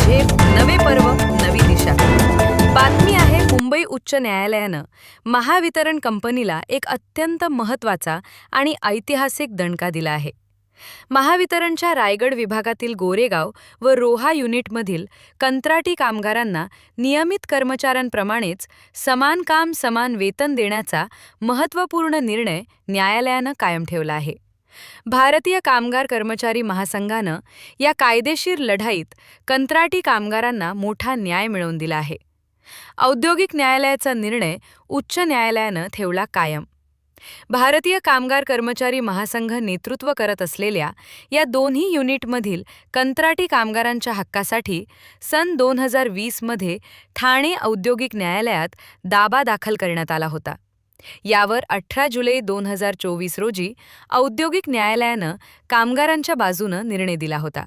झेप, नवे पर्व, नवी दिशा. बातमी आहे मुंबई उच्च न्यायालयानं महावितरण कंपनीला एक अत्यंत महत्त्वाचा आणि ऐतिहासिक दणका दिला आहे. महावितरणच्या रायगड विभागातील गोरेगाव व रोहा युनिटमधील कंत्राटी कामगारांना नियमित कर्मचाऱ्यांप्रमाणेच समान काम समान वेतन देण्याचा महत्त्वपूर्ण निर्णय न्यायालयानं कायम ठेवला आहे. भारतीय कामगार कर्मचारी महासंघानं या कायदेशीर लढाईत कंत्राटी कामगारांना मोठा न्याय मिळवून दिला आहे. औद्योगिक न्यायालयाचा निर्णय उच्च न्यायालयानं ठेवला कायम. भारतीय कामगार कर्मचारी महासंघ नेतृत्व करत असलेल्या या दोन्ही युनिटमधील कंत्राटी कामगारांच्या हक्कासाठी सन 2020 मध्ये ठाणे औद्योगिक न्यायालयात दावा दाखल करण्यात आला होता. यावर 18 जुलै 2024 रोजी औद्योगिक न्यायालयानं कामगारांच्या बाजूनं निर्णय दिला होता.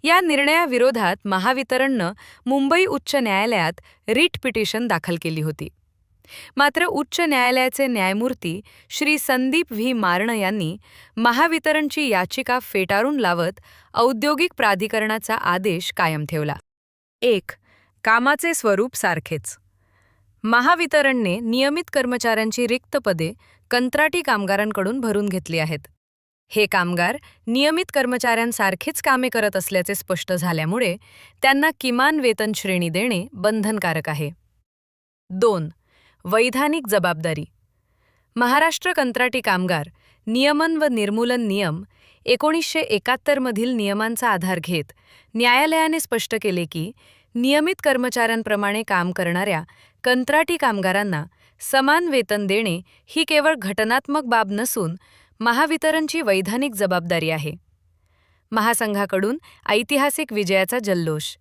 या निर्णयाविरोधात महावितरणनं मुंबई उच्च न्यायालयात रिट पिटिशन दाखल केली होती. मात्र उच्च न्यायालयाचे न्यायमूर्ती श्री संदीप व्ही मारण यांनी महावितरणची याचिका फेटाळून लावत औद्योगिक प्राधिकरणाचा आदेश कायम ठेवला. 1. कामाचे स्वरूप सारखेच. महावितरणने नियमित कर्मचाऱ्यांची रिक्त पदे कंत्राटी कामगारांकडून भरून घेतली आहेत. हे कामगार नियमित कर्मचाऱ्यांसारखीच कामे करत असल्याचे स्पष्ट झाल्यामुळे त्यांना किमान वेतन श्रेणी देणे बंधनकारक आहे. 2. वैधानिक जबाबदारी. महाराष्ट्र कंत्राटी कामगार नियमन व निर्मूलन नियम 1971 मधील नियमांचा आधार घेत न्यायालयाने स्पष्ट केले की नियमित कर्मचाऱ्यांप्रमाणे काम करणाऱ्या कंत्राटी कामगारांना समान वेतन देणे ही केवळ घटनात्मक बाब नसून महावितरणची वैधानिक जबाबदारी आहे. महासंघाकडून ऐतिहासिक विजयाचा जल्लोष.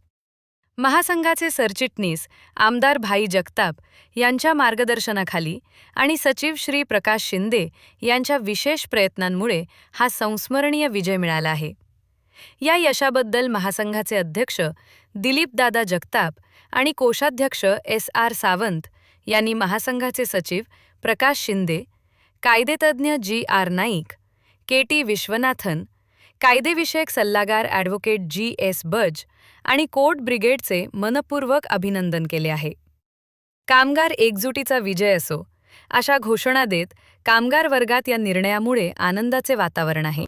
महासंघाचे सरचिटणीस आमदार भाई जगताप यांच्या मार्गदर्शनाखाली आणि सचिव श्री प्रकाश शिंदे यांच्या विशेष प्रयत्नांमुळे हा संस्मरणीय विजय मिळाला आहे. या यशाबद्दल महासंघाचे अध्यक्ष दिलीपदादा जगताप आणि कोषाध्यक्ष SR सावंत यांनी महासंघाचे सचिव प्रकाश शिंदे, कायदेतज्ञ GR नाईक, KT विश्वनाथन, कायदेविषयक सल्लागार ॲडव्होकेट GS बज आणि कोर्ट ब्रिगेडचे मनपूर्वक अभिनंदन केले आहे. कामगार एकजुटीचा विजय असो, अशा घोषणा देत कामगार वर्गात या निर्णयामुळे आनंदाचे वातावरण आहे.